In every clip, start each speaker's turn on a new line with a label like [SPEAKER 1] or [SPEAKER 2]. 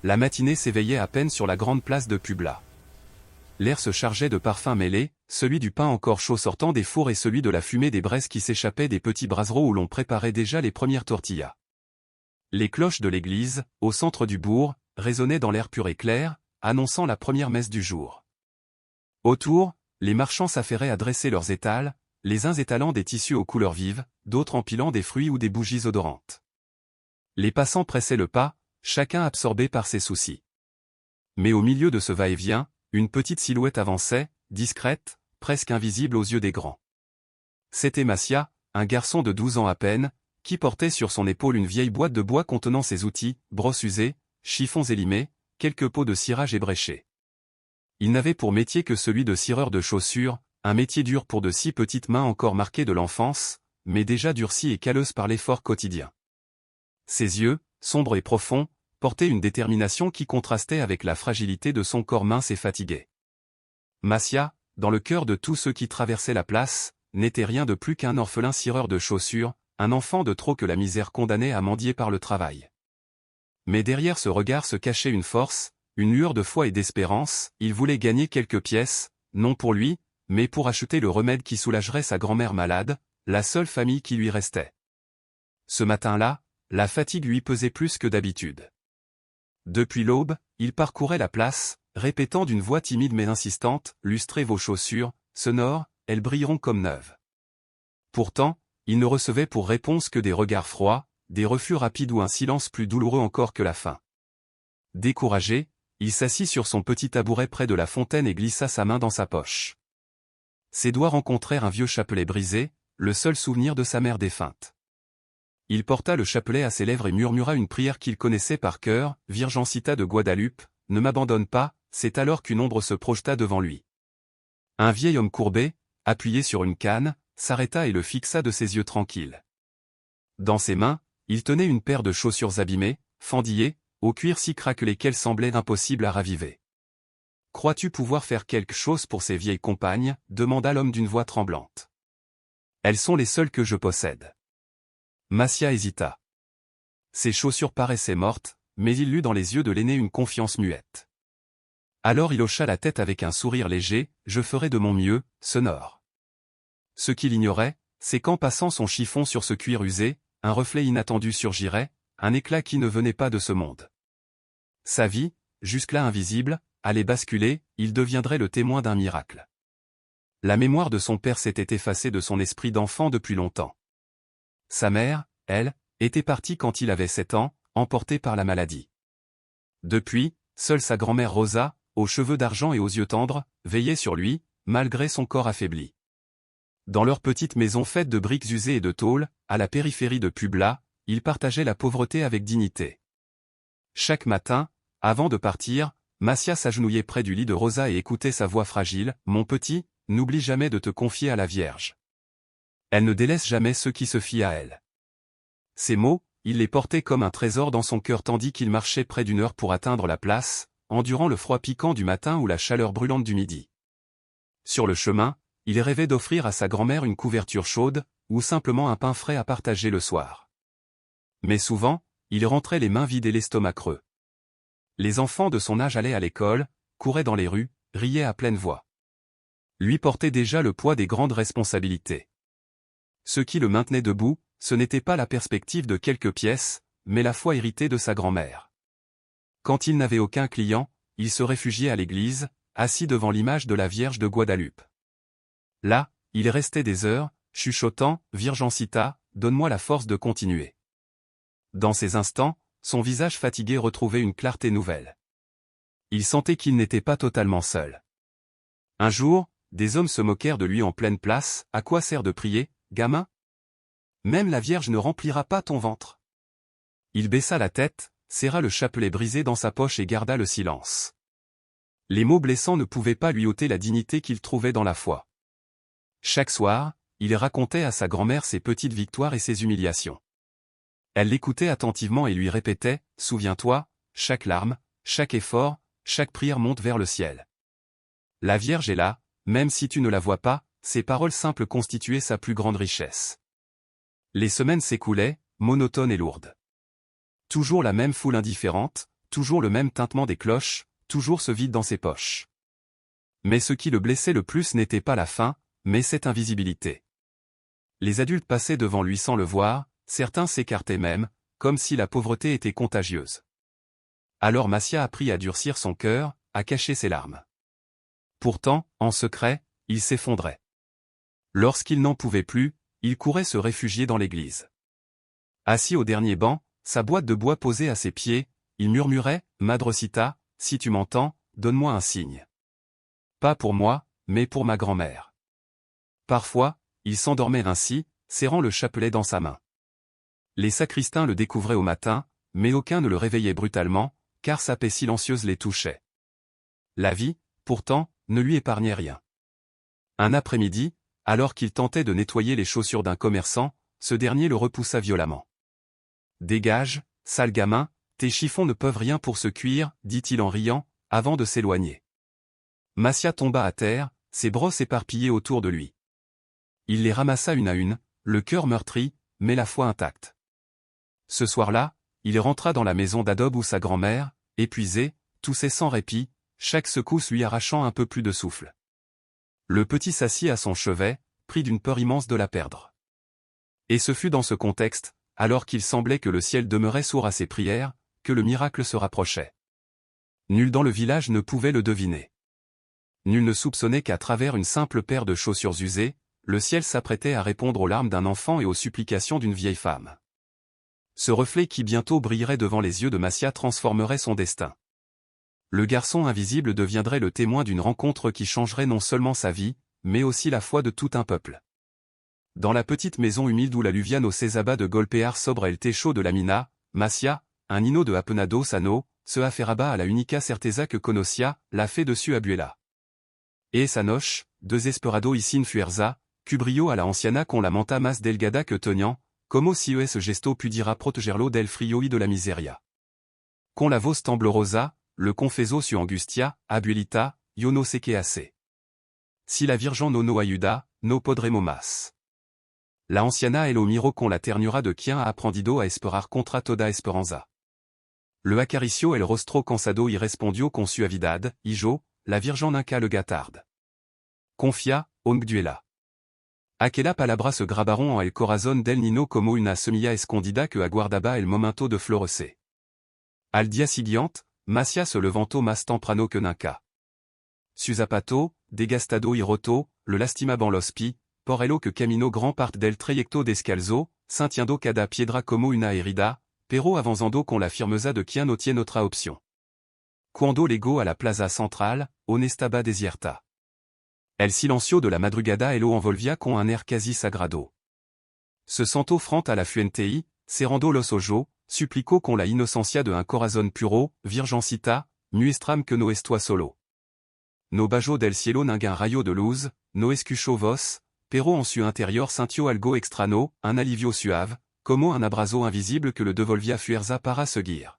[SPEAKER 1] La matinée s'éveillait à peine sur la grande place de Publa. L'air se chargeait de parfums mêlés, celui du pain encore chaud sortant des fours et celui de la fumée des braises qui s'échappaient des petits braseros où l'on préparait déjà les premières tortillas. Les cloches de l'église, au centre du bourg, résonnaient dans l'air pur et clair, annonçant la première messe du jour. Autour, les marchands s'affairaient à dresser leurs étals, les uns étalant des tissus aux couleurs vives, d'autres empilant des fruits ou des bougies odorantes. Les passants pressaient le pas, chacun absorbé par ses soucis. Mais au milieu de ce va-et-vient, une petite silhouette avançait, discrète, presque invisible aux yeux des grands. C'était Massia, un garçon de 12 ans à peine, qui portait sur son épaule une vieille boîte de bois contenant ses outils, brosses usées, chiffons élimés, quelques pots de cirage ébréchés. Il n'avait pour métier que celui de cireur de chaussures, un métier dur pour de si petites mains encore marquées de l'enfance, mais déjà durcies et calleuses par l'effort quotidien. Ses yeux, sombres et profonds, portait une détermination qui contrastait avec la fragilité de son corps mince et fatigué. Massia, dans le cœur de tous ceux qui traversaient la place, n'était rien de plus qu'un orphelin cireur de chaussures, un enfant de trop que la misère condamnait à mendier par le travail. Mais derrière ce regard se cachait une force, une lueur de foi et d'espérance, il voulait gagner quelques pièces, non pour lui, mais pour acheter le remède qui soulagerait sa grand-mère malade, la seule famille qui lui restait. Ce matin-là, la fatigue lui pesait plus que d'habitude. Depuis l'aube, il parcourait la place, répétant d'une voix timide mais insistante, « Lustrez vos chaussures, sonores, elles brilleront comme neuves. » Pourtant, il ne recevait pour réponse que des regards froids, des refus rapides ou un silence plus douloureux encore que la faim. Découragé, il s'assit sur son petit tabouret près de la fontaine et glissa sa main dans sa poche. Ses doigts rencontrèrent un vieux chapelet brisé, le seul souvenir de sa mère défunte. Il porta le chapelet à ses lèvres et murmura une prière qu'il connaissait par cœur, « Virgencita de Guadalupe, ne m'abandonne pas », c'est alors qu'une ombre se projeta devant lui. Un vieil homme courbé, appuyé sur une canne, s'arrêta et le fixa de ses yeux tranquilles. Dans ses mains, il tenait une paire de chaussures abîmées, fendillées, au cuir si craquelé qu'elles semblaient impossibles à raviver. « Crois-tu pouvoir faire quelque chose pour ces vieilles compagnes » demanda l'homme d'une voix tremblante. « Elles sont les seules que je possède. » Massia hésita. Ses chaussures paraissaient mortes, mais il lut dans les yeux de l'aîné une confiance muette. Alors il hocha la tête avec un sourire léger, « Je ferai de mon mieux, sonore. » Ce qu'il ignorait, c'est qu'en passant son chiffon sur ce cuir usé, un reflet inattendu surgirait, un éclat qui ne venait pas de ce monde. Sa vie, jusque-là invisible, allait basculer, il deviendrait le témoin d'un miracle. La mémoire de son père s'était effacée de son esprit d'enfant depuis longtemps. Sa mère, elle, était partie quand il avait 7 ans, emportée par la maladie. Depuis, seule sa grand-mère Rosa, aux cheveux d'argent et aux yeux tendres, veillait sur lui, malgré son corps affaibli. Dans leur petite maison faite de briques usées et de tôle, à la périphérie de Publa, ils partageaient la pauvreté avec dignité. Chaque matin, avant de partir, Massia s'agenouillait près du lit de Rosa et écoutait sa voix fragile, « Mon petit, n'oublie jamais de te confier à la Vierge. Elle ne délaisse jamais ceux qui se fient à elle. » Ces mots, il les portait comme un trésor dans son cœur tandis qu'il marchait près d'une heure pour atteindre la place, endurant le froid piquant du matin ou la chaleur brûlante du midi. Sur le chemin, il rêvait d'offrir à sa grand-mère une couverture chaude, ou simplement un pain frais à partager le soir. Mais souvent, il rentrait les mains vides et l'estomac creux. Les enfants de son âge allaient à l'école, couraient dans les rues, riaient à pleine voix. Lui portait déjà le poids des grandes responsabilités. Ce qui le maintenait debout, ce n'était pas la perspective de quelques pièces, mais la foi héritée de sa grand-mère. Quand il n'avait aucun client, il se réfugiait à l'église, assis devant l'image de la Vierge de Guadalupe. Là, il restait des heures, chuchotant, « Virgencita, donne-moi la force de continuer. » Dans ces instants, son visage fatigué retrouvait une clarté nouvelle. Il sentait qu'il n'était pas totalement seul. Un jour, des hommes se moquèrent de lui en pleine place, « À quoi sert de prier, gamin? Même la Vierge ne remplira pas ton ventre. » Il baissa la tête, serra le chapelet brisé dans sa poche et garda le silence. Les mots blessants ne pouvaient pas lui ôter la dignité qu'il trouvait dans la foi. Chaque soir, il racontait à sa grand-mère ses petites victoires et ses humiliations. Elle l'écoutait attentivement et lui répétait, « Souviens-toi, chaque larme, chaque effort, chaque prière monte vers le ciel. La Vierge est là, même si tu ne la vois pas, » ces paroles simples constituaient sa plus grande richesse. Les semaines s'écoulaient, monotones et lourdes. Toujours la même foule indifférente, toujours le même tintement des cloches, toujours ce vide dans ses poches. Mais ce qui le blessait le plus n'était pas la faim, mais cette invisibilité. Les adultes passaient devant lui sans le voir, certains s'écartaient même, comme si la pauvreté était contagieuse. Alors Massia apprit à durcir son cœur, à cacher ses larmes. Pourtant, en secret, il s'effondrait. Lorsqu'il n'en pouvait plus, il courait se réfugier dans l'église. Assis au dernier banc, sa boîte de bois posée à ses pieds, il murmurait « Madrecita, si tu m'entends, donne-moi un signe. Pas pour moi, mais pour ma grand-mère. » Parfois, il s'endormait ainsi, serrant le chapelet dans sa main. Les sacristains le découvraient au matin, mais aucun ne le réveillait brutalement, car sa paix silencieuse les touchait. La vie, pourtant, ne lui épargnait rien. Un après-midi, alors qu'il tentait de nettoyer les chaussures d'un commerçant, ce dernier le repoussa violemment. « Dégage, sale gamin, tes chiffons ne peuvent rien pour se cuire, dit-il en riant, avant de s'éloigner. Massia tomba à terre, ses brosses éparpillées autour de lui. Il les ramassa une à une, le cœur meurtri, mais la foi intacte. Ce soir-là, il rentra dans la maison d'adobe où sa grand-mère, épuisée, toussait sans répit, chaque secousse lui arrachant un peu plus de souffle. Le petit s'assit à son chevet, pris d'une peur immense de la perdre. Et ce fut dans ce contexte, alors qu'il semblait que le ciel demeurait sourd à ses prières, que le miracle se rapprochait. Nul dans le village ne pouvait le deviner. Nul ne soupçonnait qu'à travers une simple paire de chaussures usées, le ciel s'apprêtait à répondre aux larmes d'un enfant et aux supplications d'une vieille femme. Ce reflet qui bientôt brillerait devant les yeux de Massia transformerait son destin. Le garçon invisible deviendrait le témoin d'une rencontre qui changerait non seulement sa vie, mais aussi la foi de tout un peuple. Dans la petite maison humide où la Luviano Cesaba de Golpear sobre el techo de la mina, Massia, un nino de Apenado Sano, se aferraba à la única certeza que conocía, la fe de su abuela. Et esa noche, desesperado y sin fuerza, cubrió a la anciana con la manta más delgada que tenían, como si ese gesto pudiera protegerlo del frío y de la miseria. Con la voz temblorosa, le confeso su angustia, abuelita, yo no sé qué hace. Si la Virgen no ayuda, no podremos más. La anciana el miro con la ternura de quien ha aprendido a esperar contra toda esperanza. Le acarició el rostro cansado y respondió con suavidad, y yo, la Virgen nunca le gatarde. Confia, ongduela. Aquella palabra se grabaron en el corazón del niño como una semilla escondida que aguardaba el momento de florecer. Al día siguiente, Massia se levantó más temprano que nunca. Su zapato, desgastado y roto, le lastimaban los pies, por ello que camino gran parte del trayecto descalzo, sintiendo cada piedra como una herida, pero avanzando con la firmeza de quien no tiene otra opción. Cuando llegó a la plaza central, on estaba desierta. El silencio de la madrugada lo envolvía con un air quasi sagrado. Se sentó frente a la fuente y, cerrando los ojos, suplicó con la inocencia de un corazón puro, Virgencita, muéstrame que no estoy solo. No bajo del cielo ningún rayo de luz, no escucho vos, pero en su interior sintió algo extraño, un alivio suave, como un abrazo invisible que le devolvía fuerza para seguir.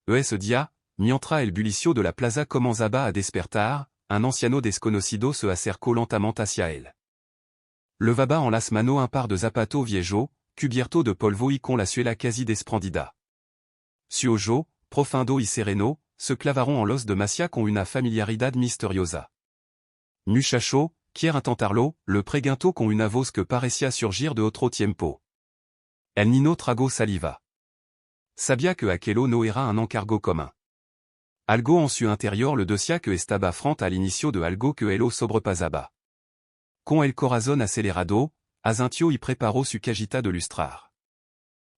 [SPEAKER 1] Ese día, mientras el bullicio de la plaza comenzaba a despertar, un anciano desconocido se acercó lentamente hacia él. Levaba en las manos un par de zapatos viejos, cubierto de polvo y con la suela casi desprendida. Su ojo, profundo y sereno, se clavaron en los de Massia con una familiaridad misteriosa. Muchacho, quiere intentarlo, le preguntó con una voz que parecía surgir de otro tiempo. El niño tragó saliva. Sabía que aquello no era un encargo común. Algo en su interior le decía que estaba frente al inicio de algo que él sobrepasaba. Con el corazón acelerado, asintió y preparó su cajita de lustrar.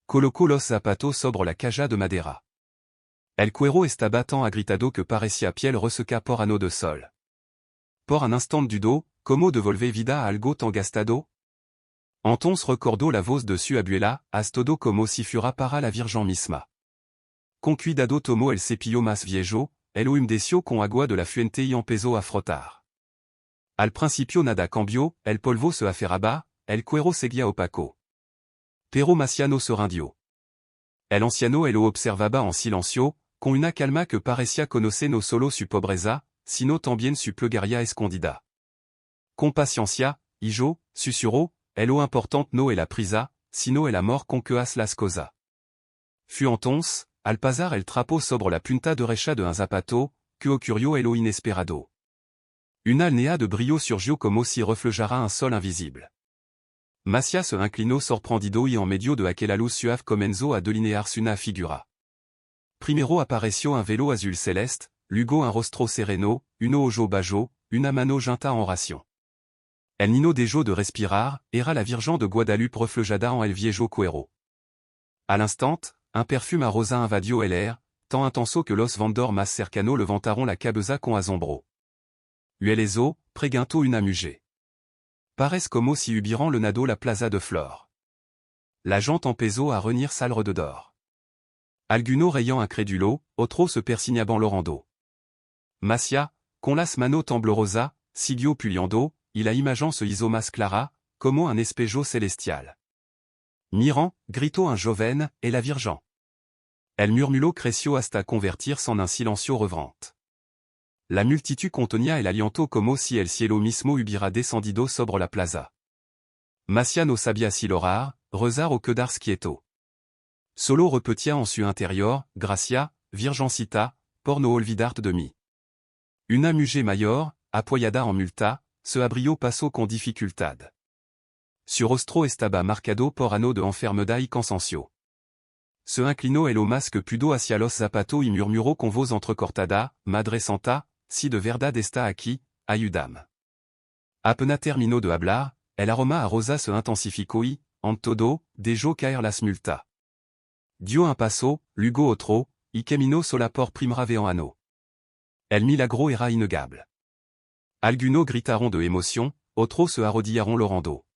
[SPEAKER 1] Colocó los zapatos sobre la caja de madera. El cuero estaba tan agritado que parecía piel reseca por ano de sol. Por un instant dudó, como devolver vida a algo tan gastado? Entonces recordó la voz de su abuela, haz todo como si fuera para la Virgen misma. Con cuidado tomó el cepillo más viejo, el humedeció con agua de la fuente y empezó a frotar. Al principio nada cambió, el polvo se aferraba, el cuero seguía opaco. Pero Massia no se rindió. El anciano lo observaba en silencio, con una calma que parecía conocer no solo su pobreza, sino también su plegaria escondida. Con paciencia, hijo, susurró, lo importante no es la prisa, sino el amor con que has las cosas. Fut entonces, al pasar el trapo sobre la punta derecha de un zapato, que ocurrió lo inesperado. Une alnéa de brio surgió como si reflejara un sol invisible. Macia se inclinó sorprendido y en medio de aquella luz suave comenzó a delinearse una figura. Primero apareció un vélo azul celeste, luego un rostro sereno, uno ojo bajo, una mano junta en oración. El nino dejó de respirar, era la Virgen de Guadalupe reflejada en el viejo cuero. À l'instant, un perfume a rosa invadió el air, tant intenso que los vendors más cercanos levantaron la cabeza con asombro. Uelezo, preguntó una mujer. Parece como si hubieran le nado la plaza de flor. La gente empezó a reñir alrededor. Alguno rayant incrédulo, otro se persignaban lorando. Macia, con las manos temblorosa, siguió puliendo, y la imagen se hizo más clara, como un espejo celestial. Mirant, gritó un joven, et la Virgen. El murmullo creció hasta convertirse en un silencio reverente. La multitud contenía el aliento como si el cielo mismo hubiera descendido sobre la plaza. Macia no sabía si l'orar, rezar o quedarse quieto. Solo repetía en su interior, Gracia, Virgencita, por no olvidarte de mí. Una mujer mayor, apoyada en multa, se abrió paso con dificultad. Su rostro estaba marcado por ano de enfermedad y cansancio. Se inclinó el más que pudo hacia los zapatos y murmuró con voz entrecortada, Madre Santa, si de verdad está aquí, ayúdame. Apenas terminó de hablar, el aroma a rosa se intensificó y, en todo, dejó caer las multas. Dio un paso, luego otro, y caminó sola por primera vez en ano. El milagro era innegable. Algunos gritaron de emoción, otros se arrodillaron lorando.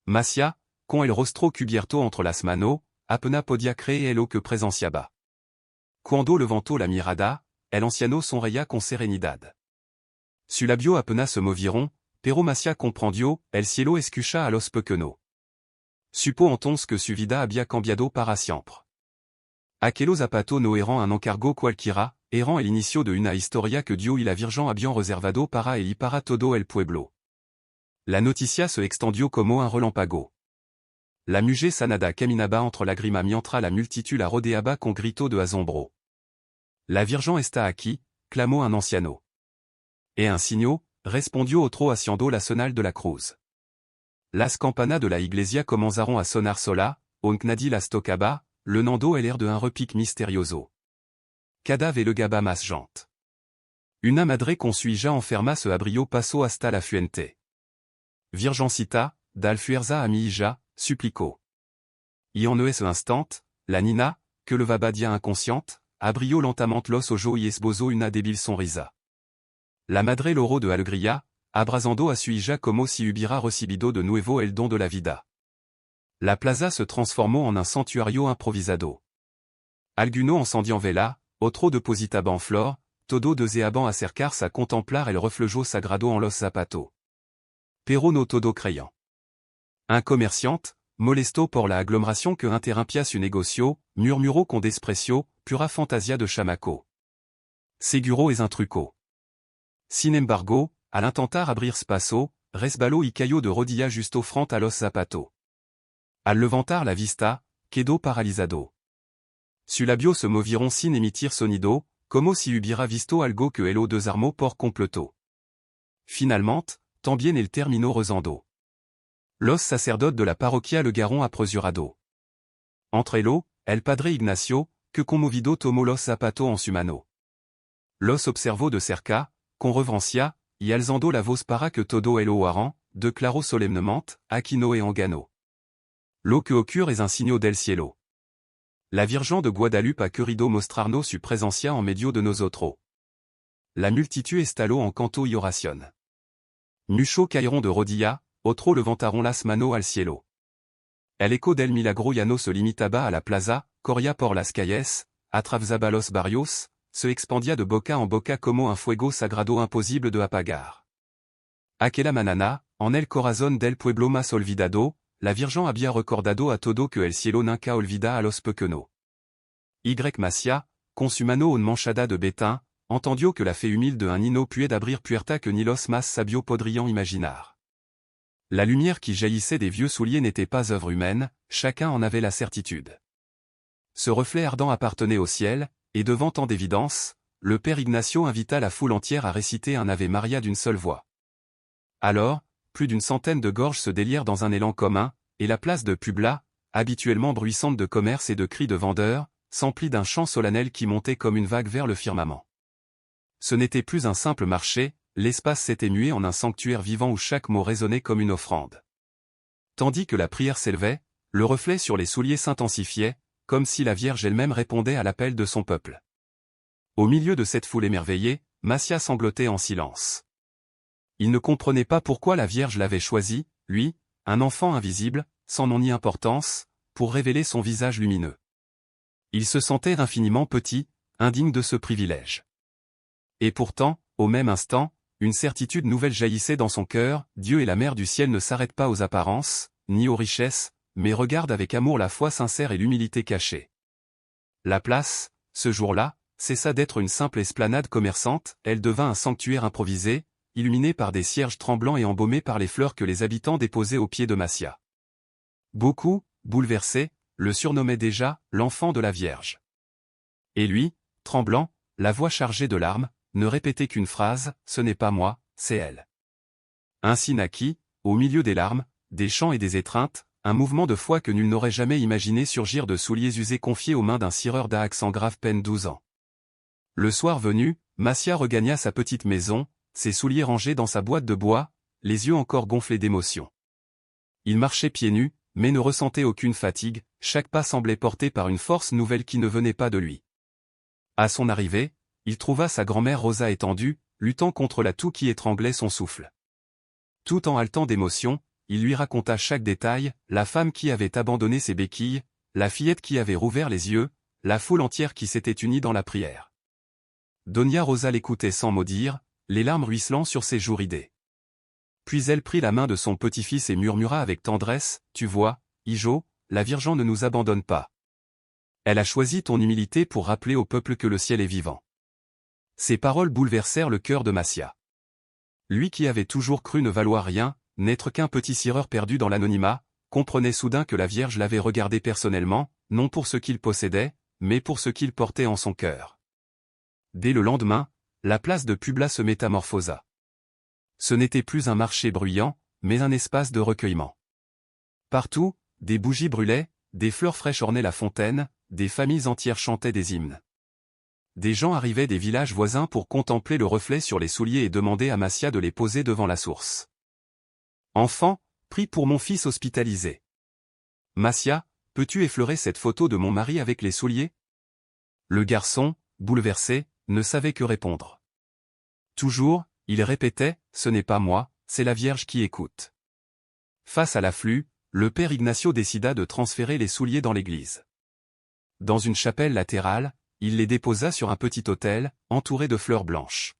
[SPEAKER 1] Macia, con el rostro cubierto entre las manos, apenas podía creer lo que presenciaba. Cuando levantó la mirada, el anciano sonreía con serenidad. Su labio apenas se movieron, pero Macia comprendió, el cielo escucha a los pequeños. Supo entonces que su vida había cambiado para siempre. Aquellos zapatos no eran un encargo cualquiera, eran el inicio de una historia que Dios y la Virgen habían reservado para él y para todo el pueblo. La noticia se extendió como un relámpago. La mujer sanada caminaba entre lágrimas mientras la multitud la rodeaba con grito de asombro. La Virgen está aquí, clamó un anciano. Et un signo, respondió otro haciendo la señal de la cruz. Las campanas de la iglesia comenzaron a sonar sola, aunque nadie las tocaba, le nando el air de un repique misterioso. Cada vez le gaba más gente. Una madre con su hija enferma se abrió paso hasta la fuente. Virgencita, dal fuerza a mi hija, supplicó. Y en ese instant, la nina, que le vabadia inconsciente, abrió lentamente los ojos y esbozó una débil sonrisa. La madre loro de alegría, abrazando a su hija como si hubiera recibido de nuevo el don de la vida. La plaza se transformó en un santuario improvisado. Alguno encendian vela, otro depositaban flor, todo deseaban acercarse a contemplar el reflejo sagrado en los zapatos. Pero no todo creían. Un comerciante, molesto por la aglomeración que interrumpía su negocio, murmuró con desprecio, pura fantasia de chamaco. Seguro es un truco. Sin embargo, al intentar abrirse paso, resbaló y cayó de rodillas justo frente a los zapatos. Al levantar la vista, quedó paralizado. Sus labios se movieron sin emitir sonido, como si hubiera visto algo que él desarmó por completo. Finalmente, también él terminó rezando. Los sacerdotes de la parroquia le guiaron apresurado. Entre ellos, el padre Ignacio, que conmovido tomó los zapatos en su mano. Los observó de cerca, con reverencia, y alzando la voz para que todo el oiran, declaró solemnemente, aquí no hay engano. Lo que ocurre es un signo del cielo. La Virgen de Guadalupe ha querido mostrarnos su presencia en medio de nosotros. La multitud estaló en canto y oración. Muchos cayeron de rodillas, otros levantaron las manos al cielo. El eco del milagro ya no se limitaba a la plaza, corría por las calles, atravesaba los barrios, se expandía de boca en boca como un fuego sagrado imposible de apagar. Aquella manana, en el corazón del pueblo más olvidado, la Virgen había recordado a todo que el cielo nunca olvida a los pequeños. Y Macia, con su mano en manchada de bétain, entendió que la fe humilde de un niño puede abrir puerta que ni los más sabios podrían imaginar. La lumière qui jaillissait des vieux souliers n'était pas œuvre humaine, chacun en avait la certitude. Ce reflet ardent appartenait au ciel, et devant tant d'évidence, le père Ignacio invita la foule entière à réciter un Ave Maria d'une seule voix. Alors, plus d'une centaine de gorges se délièrent dans un élan commun, et la place de Publa, habituellement bruissante de commerce et de cris de vendeurs, s'emplit d'un chant solennel qui montait comme une vague vers le firmament. Ce n'était plus un simple marché, l'espace s'était mué en un sanctuaire vivant où chaque mot résonnait comme une offrande. Tandis que la prière s'élevait, le reflet sur les souliers s'intensifiait, comme si la Vierge elle-même répondait à l'appel de son peuple. Au milieu de cette foule émerveillée, Massia sanglotait en silence. Il ne comprenait pas pourquoi la Vierge l'avait choisi, lui, un enfant invisible, sans nom ni importance, pour révéler son visage lumineux. Il se sentait infiniment petit, indigne de ce privilège. Et pourtant, au même instant, une certitude nouvelle jaillissait dans son cœur, Dieu et la Mère du ciel ne s'arrêtent pas aux apparences, ni aux richesses, mais regardent avec amour la foi sincère et l'humilité cachée. La place, ce jour-là, cessa d'être une simple esplanade commerçante, elle devint un sanctuaire improvisé, illuminé par des cierges tremblants et embaumé par les fleurs que les habitants déposaient aux pieds de Massia. Beaucoup, bouleversés, le surnommaient déjà « l'enfant de la Vierge ». Et lui, tremblant, la voix chargée de larmes, ne répétait qu'une phrase, « Ce n'est pas moi, c'est elle ». Ainsi naquit, au milieu des larmes, des chants et des étreintes, un mouvement de foi que nul n'aurait jamais imaginé surgir de souliers usés confiés aux mains d'un cireur d'Aix en grave peine 12 ans. Le soir venu, Massia regagna sa petite maison, ses souliers rangés dans sa boîte de bois, les yeux encore gonflés d'émotion. Il marchait pieds nus, mais ne ressentait aucune fatigue, chaque pas semblait porté par une force nouvelle qui ne venait pas de lui. À son arrivée, il trouva sa grand-mère Rosa étendue, luttant contre la toux qui étranglait son souffle. Tout en haletant d'émotion, il lui raconta chaque détail, la femme qui avait abandonné ses béquilles, la fillette qui avait rouvert les yeux, la foule entière qui s'était unie dans la prière. Doña Rosa l'écoutait sans mot dire, les larmes ruisselant sur ses joues ridées. Puis elle prit la main de son petit-fils et murmura avec tendresse, « Tu vois, Hijo, la Vierge ne nous abandonne pas. Elle a choisi ton humilité pour rappeler au peuple que le ciel est vivant. » Ces paroles bouleversèrent le cœur de Massia. Lui qui avait toujours cru ne valoir rien, n'être qu'un petit cireur perdu dans l'anonymat, comprenait soudain que la Vierge l'avait regardé personnellement, non pour ce qu'il possédait, mais pour ce qu'il portait en son cœur. Dès le lendemain, la place de Publa se métamorphosa. Ce n'était plus un marché bruyant, mais un espace de recueillement. Partout, des bougies brûlaient, des fleurs fraîches ornaient la fontaine, des familles entières chantaient des hymnes. Des gens arrivaient des villages voisins pour contempler le reflet sur les souliers et demander à Massia de les poser devant la source. « Enfant, prie pour mon fils hospitalisé. »« Massia, peux-tu effleurer cette photo de mon mari avec les souliers ?» Le garçon, bouleversé, ne savait que répondre. Toujours, il répétait, « Ce n'est pas moi, c'est la Vierge qui écoute. » Face à l'afflux, le père Ignacio décida de transférer les souliers dans l'église. Dans une chapelle latérale, il les déposa sur un petit autel, entouré de fleurs blanches.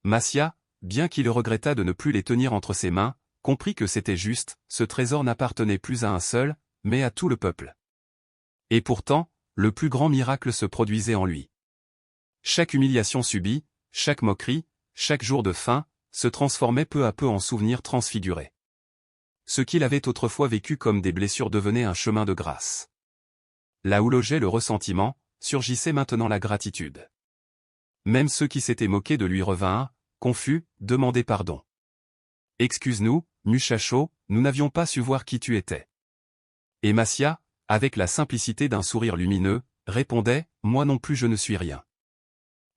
[SPEAKER 1] Massia, bien qu'il regrettât de ne plus les tenir entre ses mains, comprit que c'était juste, ce trésor n'appartenait plus à un seul, mais à tout le peuple. Et pourtant, le plus grand miracle se produisait en lui. Chaque humiliation subie, chaque moquerie, chaque jour de faim, se transformait peu à peu en souvenirs transfigurés. Ce qu'il avait autrefois vécu comme des blessures devenait un chemin de grâce. Là où logeait le ressentiment, surgissait maintenant la gratitude. Même ceux qui s'étaient moqués de lui revinrent, confus, demander pardon. « Excuse-nous, muchacho, nous n'avions pas su voir qui tu étais. » Et Massia, avec la simplicité d'un sourire lumineux, répondait, « Moi non plus je ne suis rien.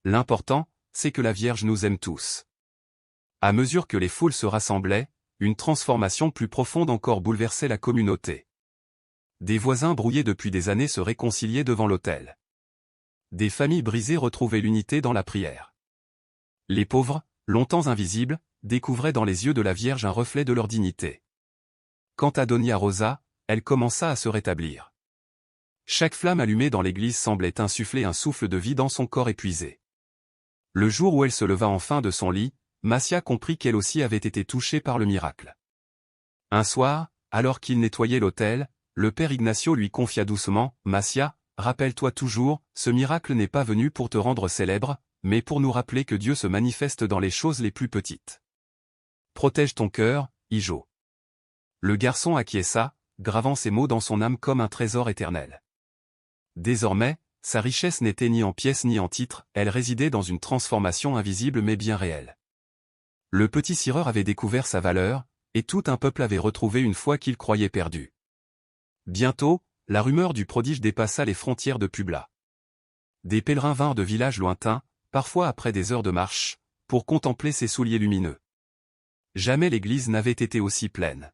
[SPEAKER 1] L'important, c'est que la Vierge nous aime tous. » À mesure que les foules se rassemblaient, une transformation plus profonde encore bouleversait la communauté. Des voisins brouillés depuis des années se réconciliaient devant l'autel. Des familles brisées retrouvaient l'unité dans la prière. Les pauvres, longtemps invisibles, découvraient dans les yeux de la Vierge un reflet de leur dignité. Quant à Doña Rosa, elle commença à se rétablir. Chaque flamme allumée dans l'église semblait insuffler un souffle de vie dans son corps épuisé. Le jour où elle se leva enfin de son lit, Massia comprit qu'elle aussi avait été touchée par le miracle. Un soir, alors qu'il nettoyait l'autel, le père Ignacio lui confia doucement, « Massia, rappelle-toi toujours, ce miracle n'est pas venu pour te rendre célèbre, mais pour nous rappeler que Dieu se manifeste dans les choses les plus petites. Protège ton cœur, Hijo. » Le garçon acquiesça, gravant ces mots dans son âme comme un trésor éternel. Désormais, sa richesse n'était ni en pièces ni en titres, elle résidait dans une transformation invisible mais bien réelle. Le petit cireur avait découvert sa valeur, et tout un peuple avait retrouvé une foi qu'il croyait perdue. Bientôt, la rumeur du prodige dépassa les frontières de Publa. Des pèlerins vinrent de villages lointains, parfois après des heures de marche, pour contempler ces souliers lumineux. Jamais l'église n'avait été aussi pleine.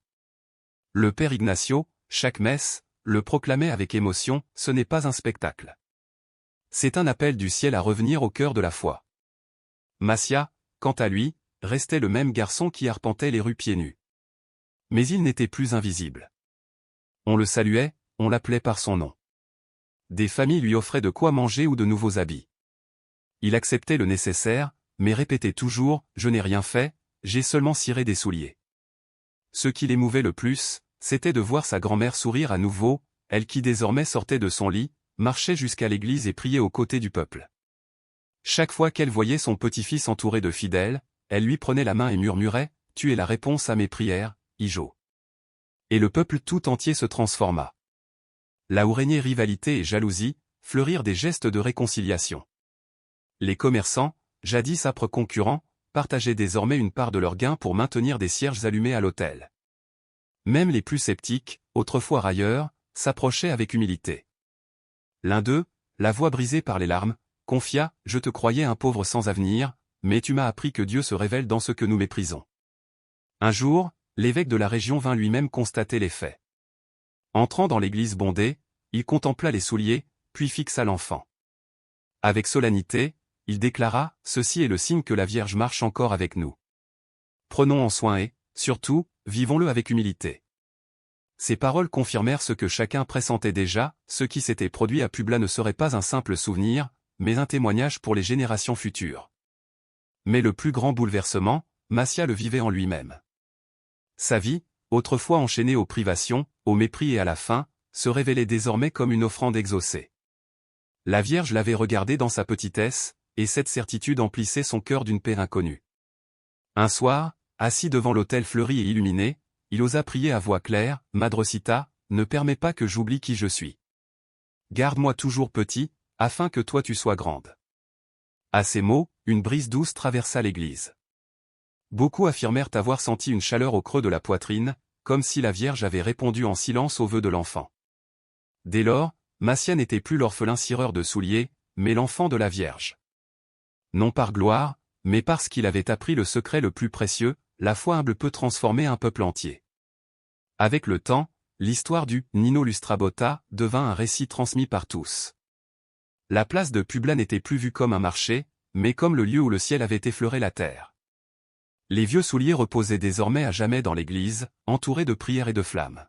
[SPEAKER 1] Le père Ignacio, chaque messe, le proclamait avec émotion, ce n'est pas un spectacle. C'est un appel du ciel à revenir au cœur de la foi. Macia, quant à lui, restait le même garçon qui arpentait les rues pieds nus. Mais il n'était plus invisible. On le saluait, on l'appelait par son nom. Des familles lui offraient de quoi manger ou de nouveaux habits. Il acceptait le nécessaire, mais répétait toujours « Je n'ai rien fait, j'ai seulement ciré des souliers ». Ce qui l'émouvait le plus, c'était de voir sa grand-mère sourire à nouveau, elle qui désormais sortait de son lit, marchait jusqu'à l'église et priait aux côtés du peuple. Chaque fois qu'elle voyait son petit-fils entouré de fidèles, elle lui prenait la main et murmurait « Tu es la réponse à mes prières, Ijo ». Et le peuple tout entier se transforma. Là où régnait rivalité et jalousie, fleurirent des gestes de réconciliation. Les commerçants, jadis âpres concurrents, partageaient désormais une part de leurs gains pour maintenir des cierges allumés à l'autel. Même les plus sceptiques, autrefois railleurs, s'approchaient avec humilité. L'un d'eux, la voix brisée par les larmes, confia « Je te croyais un pauvre sans avenir, mais tu m'as appris que Dieu se révèle dans ce que nous méprisons. » Un jour, l'évêque de la région vint lui-même constater les faits. Entrant dans l'église bondée, il contempla les souliers, puis fixa l'enfant. Avec solennité, il déclara « Ceci est le signe que la Vierge marche encore avec nous. Prenons en soin et, surtout, vivons-le avec humilité. » Ces paroles confirmèrent ce que chacun pressentait déjà, ce qui s'était produit à Publa ne serait pas un simple souvenir, mais un témoignage pour les générations futures. Mais le plus grand bouleversement, Macia le vivait en lui-même. Sa vie, autrefois enchaînée aux privations, au mépris et à la faim, se révélait désormais comme une offrande exaucée. La Vierge l'avait regardé dans sa petitesse, et cette certitude emplissait son cœur d'une paix inconnue. Un soir, assis devant l'autel fleuri et illuminé, il osa prier à voix claire « Madrecita, ne permets pas que j'oublie qui je suis. Garde-moi toujours petit, afin que toi tu sois grande. » À ces mots, une brise douce traversa l'église. Beaucoup affirmèrent avoir senti une chaleur au creux de la poitrine, comme si la Vierge avait répondu en silence aux vœux de l'enfant. Dès lors, Macia n'était plus l'orphelin cireur de souliers, mais l'enfant de la Vierge. Non par gloire, mais parce qu'il avait appris le secret le plus précieux, la foi humble peut transformer un peuple entier. Avec le temps, l'histoire du Nino Lustrabotta devint un récit transmis par tous. La place de Publa n'était plus vue comme un marché, mais comme le lieu où le ciel avait effleuré la terre. Les vieux souliers reposaient désormais à jamais dans l'église, entourés de prières et de flammes.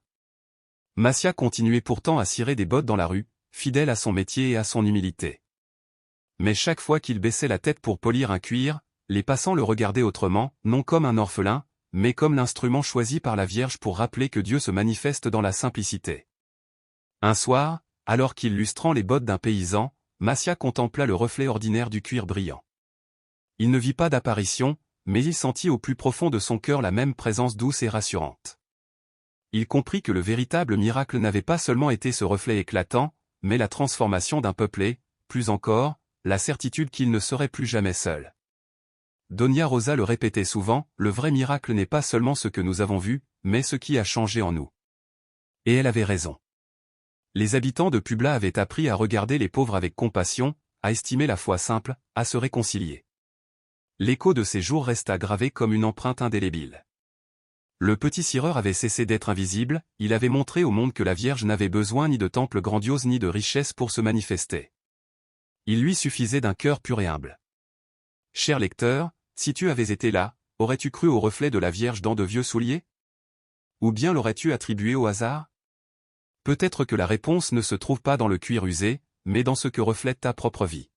[SPEAKER 1] Macia continuait pourtant à cirer des bottes dans la rue, fidèle à son métier et à son humilité. Mais chaque fois qu'il baissait la tête pour polir un cuir, les passants le regardaient autrement, non comme un orphelin, mais comme l'instrument choisi par la Vierge pour rappeler que Dieu se manifeste dans la simplicité. Un soir, alors qu'il lustrant les bottes d'un paysan, Macia contempla le reflet ordinaire du cuir brillant. Il ne vit pas d'apparition, mais il sentit au plus profond de son cœur la même présence douce et rassurante. Il comprit que le véritable miracle n'avait pas seulement été ce reflet éclatant, mais la transformation d'un peuple, plus encore, la certitude qu'il ne serait plus jamais seul. Doña Rosa le répétait souvent, le vrai miracle n'est pas seulement ce que nous avons vu, mais ce qui a changé en nous. Et elle avait raison. Les habitants de Publa avaient appris à regarder les pauvres avec compassion, à estimer la foi simple, à se réconcilier. L'écho de ces jours resta gravé comme une empreinte indélébile. Le petit cireur avait cessé d'être invisible, il avait montré au monde que la Vierge n'avait besoin ni de temples grandioses ni de richesses pour se manifester. Il lui suffisait d'un cœur pur et humble. Cher lecteur, si tu avais été là, aurais-tu cru au reflet de la Vierge dans de vieux souliers? Ou bien l'aurais-tu attribué au hasard? Peut-être que la réponse ne se trouve pas dans le cuir usé, mais dans ce que reflète ta propre vie.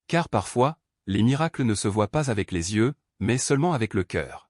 [SPEAKER 1] Car parfois, les miracles ne se voient pas avec les yeux, mais seulement avec le cœur.